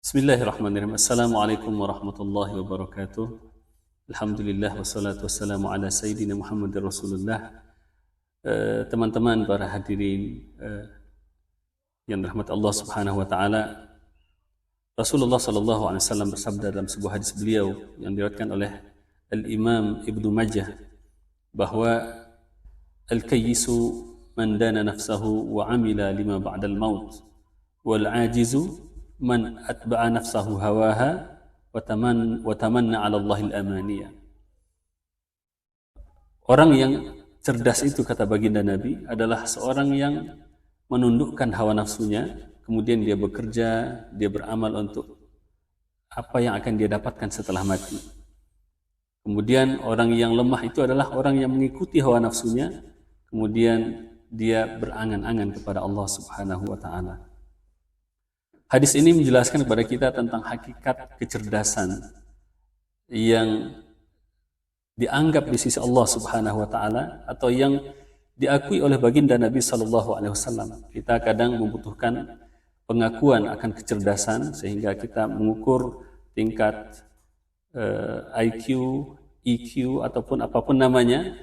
Bismillahirrahmanirrahim. Assalamualaikum warahmatullahi wabarakatuh. Alhamdulillah wassalatu wassalamu ala sayyidina Muhammadir Rasulullah. Teman-teman para hadirin yang dirahmati Allah Subhanahu wa taala. Rasulullah sallallahu alaihi wasallam bersabda dalam sebuah hadis beliau yang diriwayatkan oleh Al-Imam Ibnu Majah bahwa al-kayyisu man dana nafsahu wa amila lima ba'dal maut wal ajizu man atba'a nafsahu hawaha wa tamanna 'ala Allahil amaniya. Orang yang cerdas itu, kata baginda Nabi, adalah seorang yang menundukkan hawa nafsunya, kemudian dia bekerja, dia beramal untuk apa yang akan dia dapatkan setelah mati. Kemudian orang yang lemah itu adalah orang yang mengikuti hawa nafsunya, kemudian dia berangan-angan kepada Allah Subhanahu wa taala. Hadis ini menjelaskan kepada kita tentang hakikat kecerdasan yang dianggap di sisi Allah Subhanahu wa taala atau yang diakui oleh baginda Nabi sallallahu alaihi wasallam. Kita kadang membutuhkan pengakuan akan kecerdasan sehingga kita mengukur tingkat IQ, EQ ataupun apapun namanya,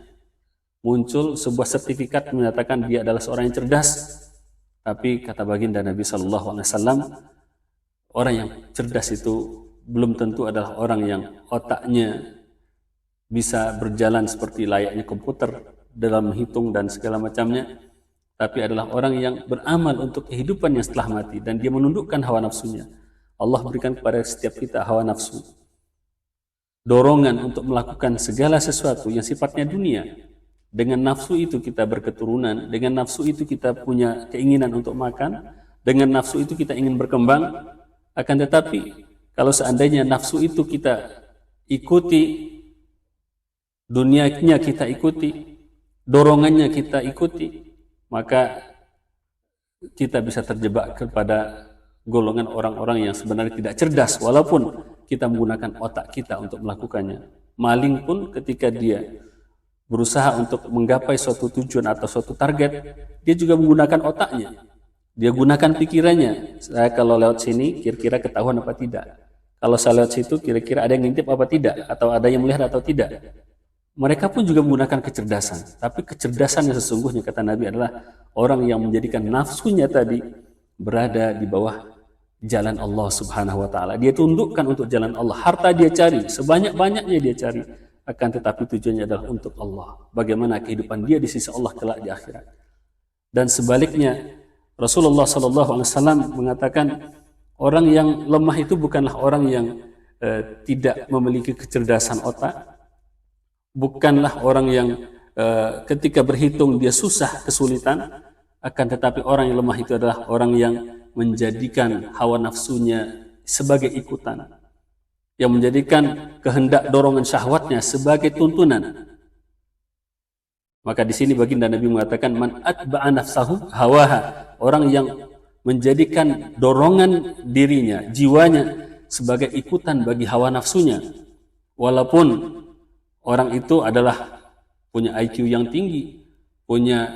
muncul sebuah sertifikat menyatakan dia adalah seorang yang cerdas. Tapi kata baginda Nabi sallallahu alaihi wasallam, orang yang cerdas itu belum tentu adalah orang yang otaknya bisa berjalan seperti layaknya komputer dalam menghitung dan segala macamnya, tapi adalah orang yang beramal untuk kehidupan yang setelah mati dan dia menundukkan hawa nafsunya. Allah berikan kepada setiap kita hawa nafsu, dorongan untuk melakukan segala sesuatu yang sifatnya dunia. Dengan nafsu itu kita berketurunan, dengan nafsu itu kita punya keinginan untuk makan, dengan nafsu itu kita ingin berkembang. Akan tetapi kalau seandainya nafsu itu kita ikuti, dunianya kita ikuti, dorongannya kita ikuti, maka kita bisa terjebak kepada golongan orang-orang yang sebenarnya tidak cerdas, walaupun kita menggunakan otak kita untuk melakukannya. Maling pun ketika dia berusaha untuk menggapai suatu tujuan atau suatu target, dia juga menggunakan otaknya. Dia gunakan pikirannya. Saya kalau lewat sini kira-kira ketahuan apa tidak. Kalau saya lewat situ kira-kira ada yang ngintip apa tidak, atau ada yang melihat atau tidak. Mereka pun juga menggunakan kecerdasan. Tapi kecerdasan yang sesungguhnya, kata Nabi, adalah orang yang menjadikan nafsunya tadi berada di bawah jalan Allah Subhanahu wa taala. Dia tundukkan untuk jalan Allah. Harta dia cari, sebanyak-banyaknya dia cari, akan tetapi tujuannya adalah untuk Allah. Bagaimana kehidupan dia di sisi Allah kelak di akhirat. Dan sebaliknya, Rasulullah SAW mengatakan orang yang lemah itu bukanlah orang yang tidak memiliki kecerdasan otak, bukanlah orang yang ketika berhitung dia susah, kesulitan, akan tetapi orang yang lemah itu adalah orang yang menjadikan hawa nafsunya sebagai ikutan, yang menjadikan kehendak dorongan syahwatnya sebagai tuntunan. Maka di sini baginda Nabi mengatakan man atba'a nafsahu hawaha, orang yang menjadikan dorongan dirinya, jiwanya sebagai ikutan bagi hawa nafsunya, walaupun orang itu adalah punya IQ yang tinggi, punya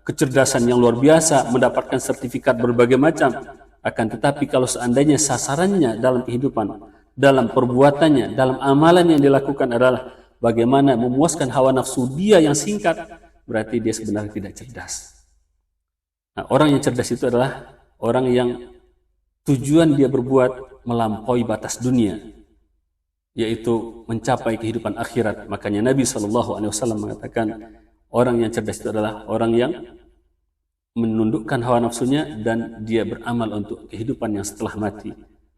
kecerdasan yang luar biasa, mendapatkan sertifikat berbagai macam, akan tetapi kalau seandainya sasarannya dalam kehidupan, dalam perbuatannya, dalam amalan yang dilakukan adalah bagaimana memuaskan hawa nafsu dia yang singkat, berarti dia sebenarnya tidak cerdas. Nah, orang yang cerdas itu adalah orang yang tujuan dia berbuat melampaui batas dunia, yaitu mencapai kehidupan akhirat. Makanya Nabi SAW mengatakan orang yang cerdas itu adalah orang yang menundukkan hawa nafsunya dan dia beramal untuk kehidupan yang setelah mati.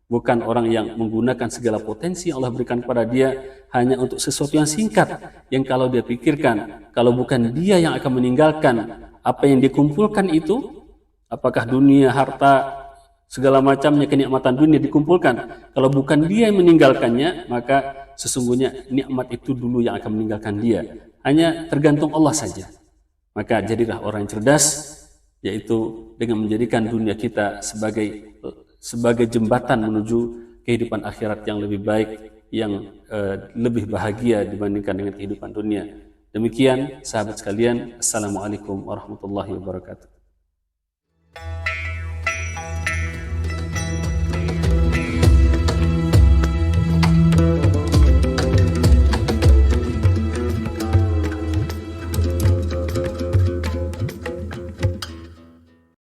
Bukan orang yang menggunakan segala potensi yang Allah berikan kepada dia hanya untuk sesuatu yang singkat, yang kalau dia pikirkan, kalau bukan dia yang akan meninggalkan apa yang dikumpulkan itu, apakah dunia, harta, segala macamnya kenikmatan dunia dikumpulkan, kalau bukan dia yang meninggalkannya, maka sesungguhnya nikmat itu dulu yang akan meninggalkan dia. Hanya tergantung Allah saja. Maka jadilah orang yang cerdas, yaitu dengan menjadikan dunia kita sebagai jembatan menuju kehidupan akhirat yang lebih baik, yang lebih bahagia dibandingkan dengan kehidupan dunia. Demikian sahabat sekalian, Assalamualaikum warahmatullahi wabarakatuh.